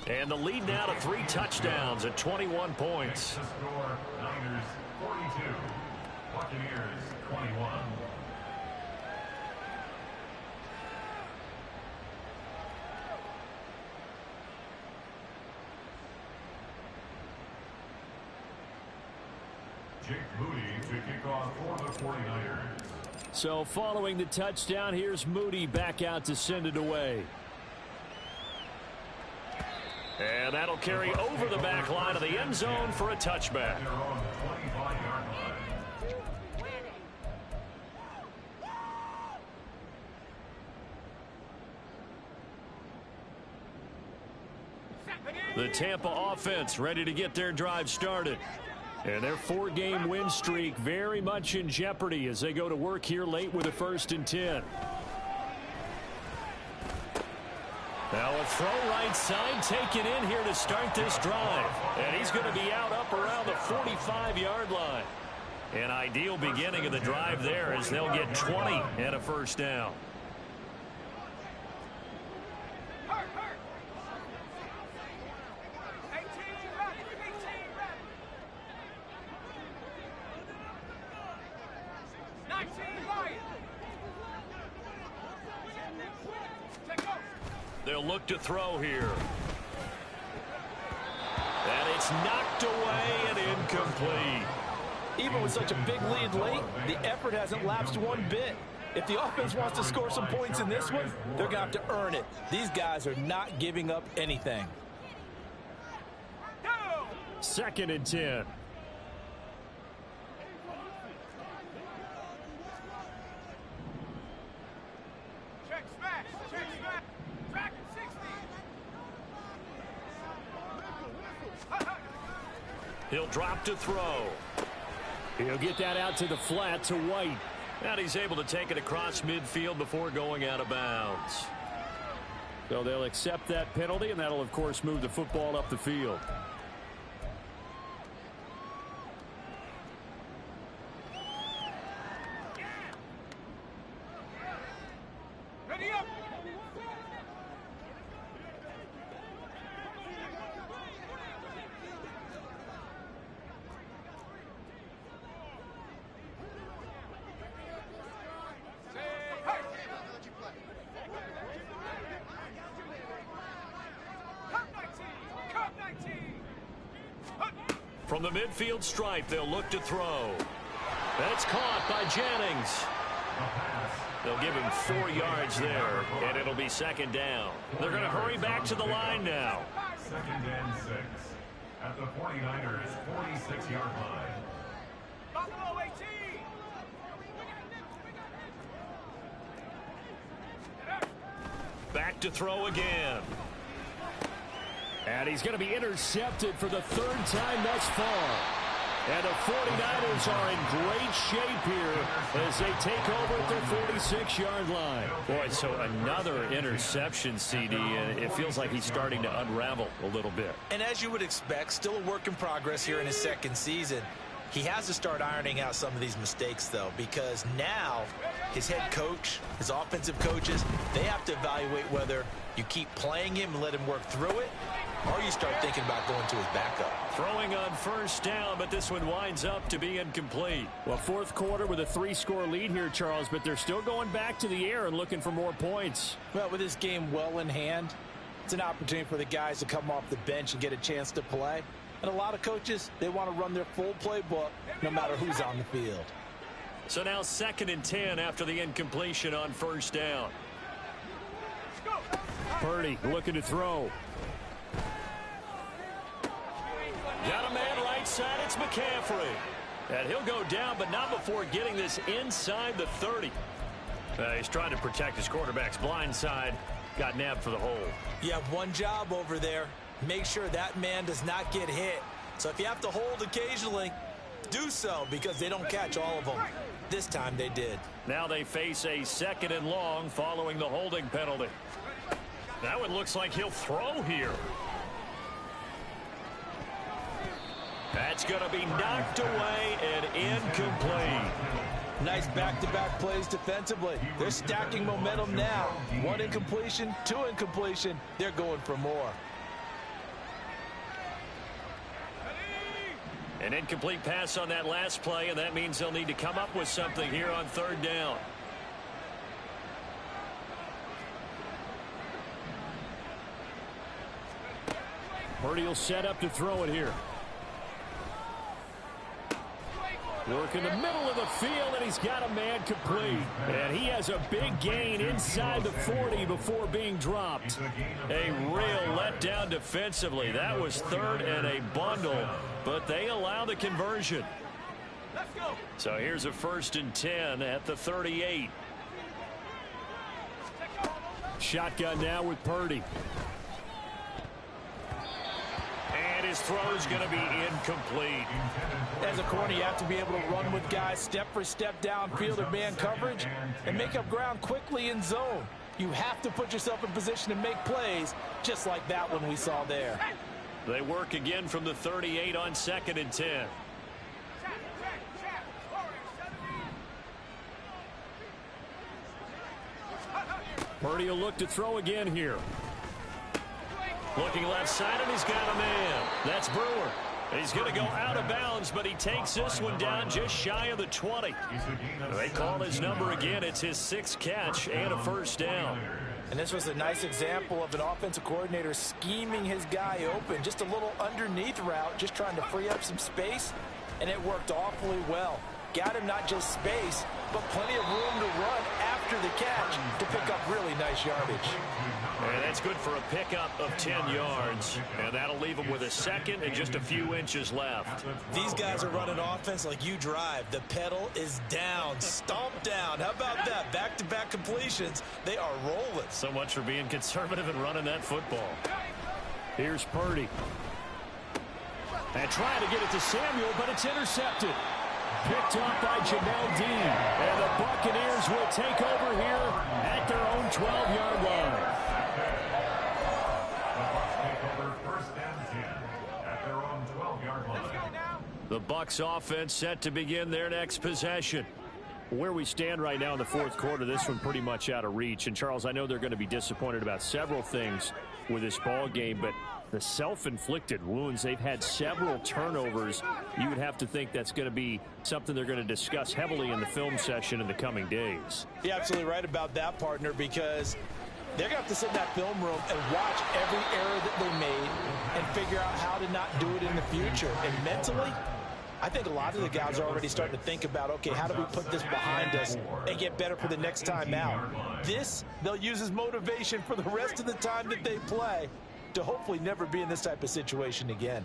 And the lead now to 3 touchdowns at 21 points. Niners 42, Buccaneers 21. Jake Moody to kick off for the 49ers. So following the touchdown, here's Moody back out to send it away. And that'll carry over the back line of the end zone for a touchback. They're on the 25-yard line. The Tampa offense ready to get their drive started. And their 4-game win streak very much in jeopardy as they go to work here late with a 1st and 10. Now a throw right side taken in here to start this drive. And he's going to be out up around the 45-yard line. An ideal beginning of the drive there as they'll get 20 and a 1st down. They'll look to throw here. And it's knocked away and incomplete. Even with such a big lead late, the effort hasn't lapsed one bit. If the offense wants to score some points in this one, they're going to have to earn it. These guys are not giving up anything. 2nd and 10. He'll drop to throw. He'll get that out to the flat to White. And he's able to take it across midfield before going out of bounds. So they'll accept that penalty, and that'll, of course, move the football up the field. From the midfield stripe, they'll look to throw. That's caught by Jennings. They'll give him 4 yards there, and it'll be 2nd down. They're going to hurry back to the line now. 2nd and 6 at the 49ers 46-yard line. Back to throw again. And he's going to be intercepted for the third time thus far. And the 49ers are in great shape here as they take over at their 46-yard line. Boy, so another interception, CD, and it feels like he's starting to unravel a little bit. And as you would expect, still a work in progress here in his second season. He has to start ironing out some of these mistakes, though, because now his head coach, his offensive coaches, they have to evaluate whether you keep playing him and let him work through it, or you start thinking about going to his backup. Throwing on first down, but this one winds up to be incomplete. Well, fourth quarter with a 3-score lead here, Charles, but they're still going back to the air and looking for more points. Well, with this game well in hand, it's an opportunity for the guys to come off the bench and get a chance to play. And a lot of coaches, they want to run their full playbook no matter who's on the field. So now 2nd and 10 after the incompletion on first down. Purdy looking to throw. Got a man right side. It's McCaffrey. And he'll go down, but not before getting this inside the 30. He's trying to protect his quarterback's blind side. Got nabbed for the hole. You have one job over there. Make sure that man does not get hit. So if you have to hold occasionally, do so, because they don't catch all of them. This time they did. Now they face a 2nd and long following the holding penalty. That one looks like he'll throw here. That's going to be knocked away and incomplete. Nice back-to-back plays defensively. They're stacking momentum now. 1 incompletion, 2 incompletion. They're going for more. An incomplete pass on that last play, and that means they'll need to come up with something here on 3rd down. Purdy will set up to throw it here. Work in the middle of the field, and he's got a man complete. And he has a big gain inside the 40 before being dropped. A real letdown defensively. That was 3rd and a bundle, but they allow the conversion. So here's a 1st and 10 at the 38. Shotgun now with Purdy. And his throw's going to be incomplete. As a corner, you have to be able to run with guys step for step downfield or man coverage and make up ground quickly in zone. You have to put yourself in position to make plays, just like that one we saw there. They work again from the 38 on 2nd and 10. Purdy will look to throw again here. Looking left side, and he's got a man. That's Brewer. He's going to go out of bounds, but he takes this one down just shy of the 20. They call his number again. It's his 6th catch and a 1st down. And this was a nice example of an offensive coordinator scheming his guy open. Just a little underneath route, just trying to free up some space, and it worked awfully well. Got him not just space, but plenty of room to run after the catch to pick up really nice yardage. And that's good for a pickup of 10 yards. And that'll leave him with a 2nd and just a few inches left. These guys are running offense like you drive. The pedal is down, stomped down. How about that? Back-to-back completions. They are rolling. So much for being conservative and running that football. Here's Purdy. And trying to get it to Samuel, but it's intercepted. Picked off by Jamel Dean. And the Buccaneers will take over here at their own 12-yard line. The Bucs offense set to begin their next possession. Where we stand right now in the 4th quarter, this one pretty much out of reach. And, Charles, I know they're going to be disappointed about several things with this ball game, but the self-inflicted wounds, they've had several turnovers. You would have to think that's going to be something they're going to discuss heavily in the film session in the coming days. You're absolutely right about that, partner, because they're going to have to sit in that film room and watch every error that they made and figure out how to not do it in the future. And mentally, I think a lot of the guys are already starting to think about, okay, how do we put this behind us and get better for the next time out? This, they'll use as motivation for the rest of the time that they play to hopefully never be in this type of situation again.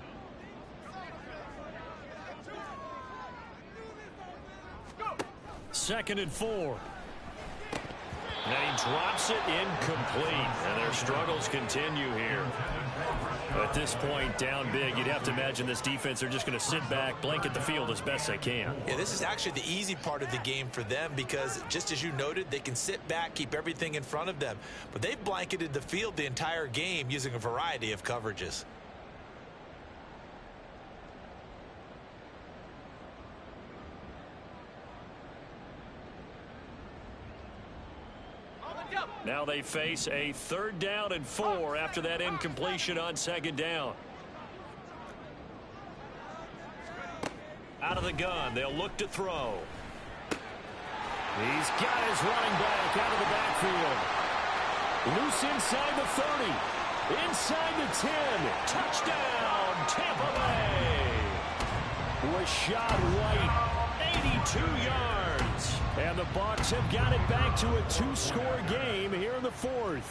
Second and 4. And he drops it incomplete. And their struggles continue here. At this point, down big, you'd have to imagine this defense are just going to sit back, blanket the field as best they can. Yeah, this is actually the easy part of the game for them because, just as you noted, they can sit back, keep everything in front of them. But they've blanketed the field the entire game using a variety of coverages. Now they face a 3rd down and 4 after that incompletion on 2nd down. Out of the gun, they'll look to throw. He's got his running back out of the backfield. Loose inside the 30. Inside the 10. Touchdown, Tampa Bay. Was shot right. 82 yards. And the Bucs have got it back to a 2-score game here in the 4th.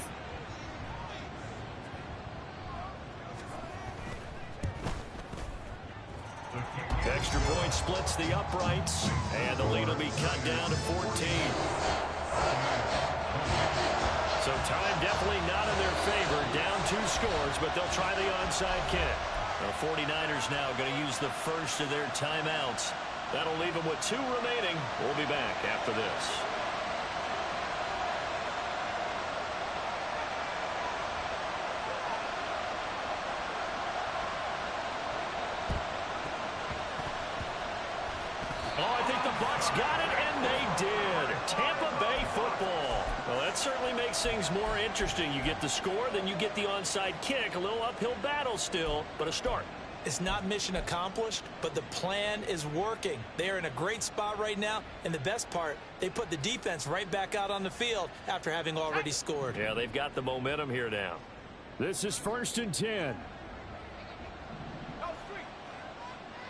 Extra point splits the uprights, and the lead will be cut down to 14. So time definitely not in their favor. Down 2 scores, but they'll try the onside kick. The 49ers now going to use the first of their timeouts. That'll leave them with 2 remaining. We'll be back after this. Oh, I think the Bucs got it, and they did. Tampa Bay football. Well, that certainly makes things more interesting. You get the score, then you get the onside kick. A little uphill battle still, but a start. It's not mission accomplished, but the plan is working. They are in a great spot right now, and the best part, they put the defense right back out on the field after having already scored. Yeah, they've got the momentum here now. This is 1st and 10. No street.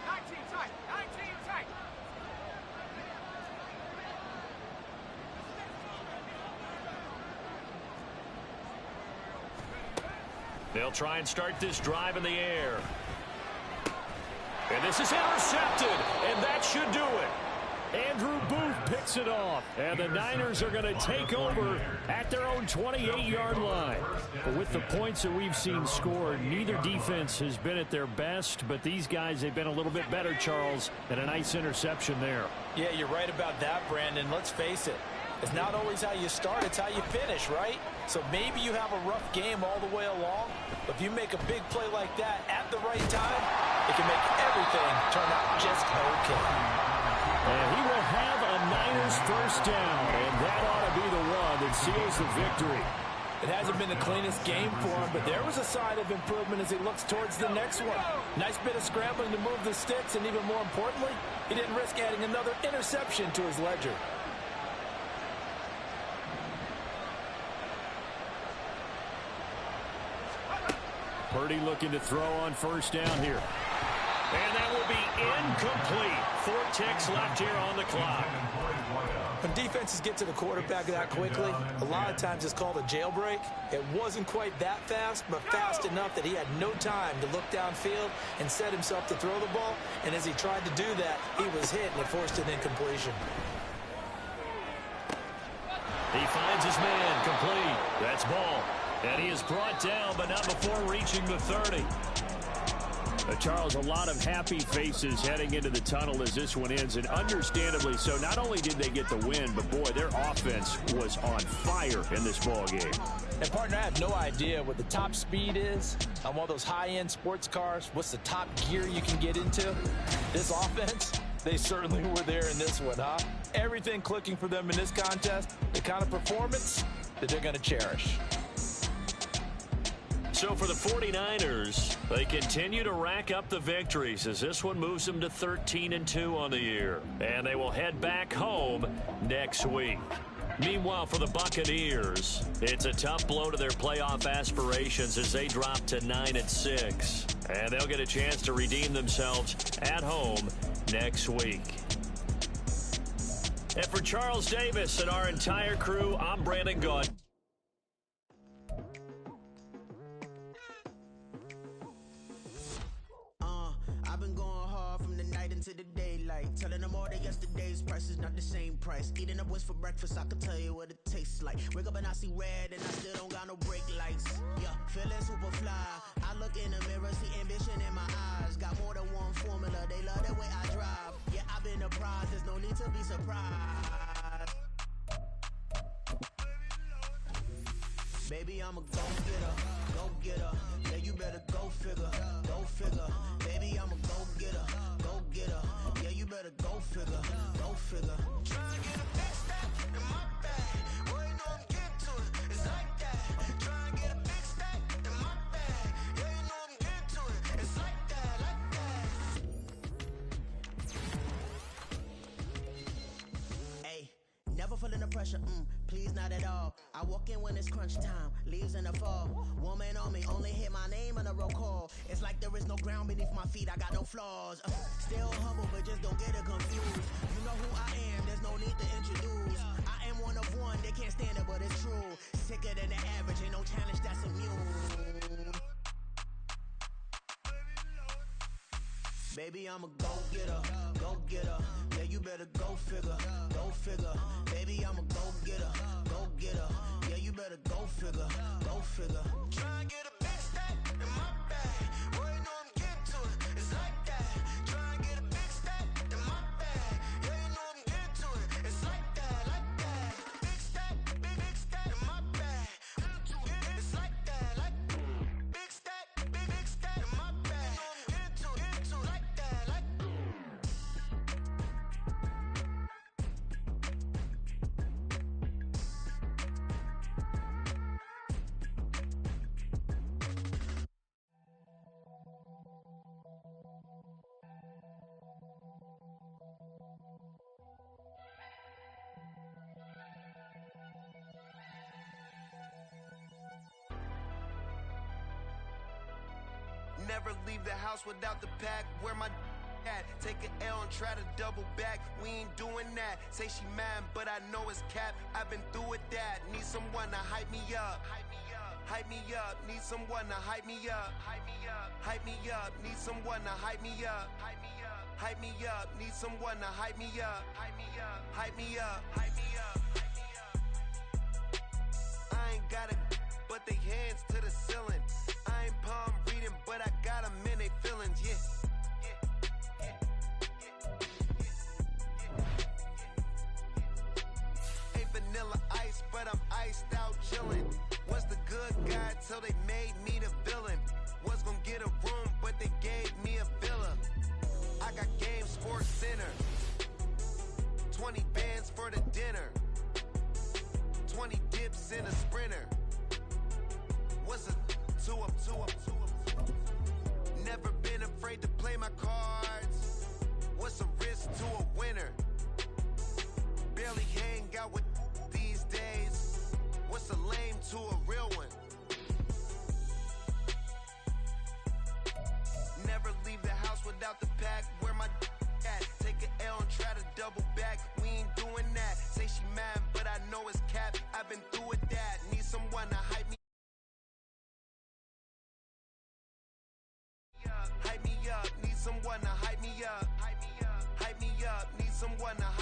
19 tight. 19 tight. They'll try and start this drive in the air. And this is intercepted, and that should do it. Andrew Booth picks it off, and the Niners are going to take over at their own 28-yard line. But with the points that we've seen scored, neither defense has been at their best, but these guys, they've been a little bit better, Charles, and a nice interception there. Yeah, you're right about that, Brandon. Let's face it. It's not always how you start, it's how you finish, right? So maybe you have a rough game all the way along, but if you make a big play like that at the right time, it can make everything turn out just okay. And he will have a Niners first down, and that ought to be the one that seals the victory. It hasn't been the cleanest game for him, but there was a sign of improvement as he looks towards the next one. Nice bit of scrambling to move the sticks, and even more importantly, he didn't risk adding another interception to his ledger. Purdy looking to throw on first down here. And that will be incomplete. 4 ticks left here on the clock. When defenses get to the quarterback that quickly, a lot of times it's called a jailbreak. It wasn't quite that fast, but fast enough that he had no time to look downfield and set himself to throw the ball. And as he tried to do that, he was hit and it forced an incompletion. He finds his man complete. That's ball. And he is brought down, but not before reaching the 30. Charles, a lot of happy faces heading into the tunnel as this one ends, and understandably so. Not only did they get the win, but boy, their offense was on fire in this ball game. And partner, I have no idea what the top speed is on one of those high-end sports cars. What's the top gear you can get into? This offense, they certainly were there in this one, huh? Everything clicking for them in this contest, the kind of performance that they're going to cherish. So for the 49ers, they continue to rack up the victories as this one moves them to 13-2 on the year. And they will head back home next week. Meanwhile, for the Buccaneers, it's a tough blow to their playoff aspirations as they drop to 9-6. And they'll get a chance to redeem themselves at home next week. And for Charles Davis and our entire crew, I'm Brandon Gaud. I've been going hard from the night into the daylight. Telling them all that yesterday's price is not the same price. Eating up what's for breakfast, I can tell you what it tastes like. Wake up and I see red and I still don't got no brake lights. Yeah, feeling super fly. I look in the mirror, see ambition in my eyes. Got more than one formula, they love the way I drive. Yeah, I've been a prize, there's no need to be surprised. Baby, I'm a go-getter. Yeah, you better go figure. Baby, I'm a go-getter. Yeah, you better go figure. Tryna get a big stack in my bag. Boy, you know I'm getting to it. It's like that. Tryna get a big stack in my bag. Yeah, you know I'm getting to it. It's like that, Hey, never feeling the pressure, please not at all. I walk in when it's crunch time, leaves in the fall. Woman on me, only hit my name on a roll call. It's like there is no ground beneath my feet, I got no flaws. Still humble, but just don't get it confused. You know who I am, there's no need to introduce. I am one of one, they can't stand it, but it's true. Sicker than the average, ain't no challenge that's immune. Baby, I'm a go-getter. Yeah, you better go figure. Baby, I'm a go-getter. Yeah, you better go figure. Tryna get a big stack in my bag. Boy, you know I'm getting to it. It's like that. Tryna get a big stack in my bag. Yeah, you know I'm getting to it. It's like that. Big stack in my bag. It's like that. Big stack in my bag. Into like that. Never leave the house without the pack. Where my at? Take an L and try to double back. We ain't doing that. Say she mad, but I know it's cap. I've been through with that. Need someone to hype me up. Need someone to hype me up. Need someone to hype me up. Need someone to hype me up. I ain't got it, but they hands to the ceiling. I ain't palm reading, but I got them in they feelings, yeah. Ain't vanilla ice, but I'm iced out chillin'. Was the good guy till they made me the villain. Was gonna get a room, but they gave me a villa. I got game Sports Center. 20 bands for the dinner. 20 dips in a sprinter. What's a 2 up? Never been afraid to play my cards. What's a risk to a winner? Barely hang out with these days. What's a lame to a real one? Never leave the house without the pack. Where my at? Take an L and try to double back. We ain't doing that. Say she mad, but I know it's cap. I've been through with that. Need someone to hype me. Hype me up. Need someone to hype me up. Need someone to hype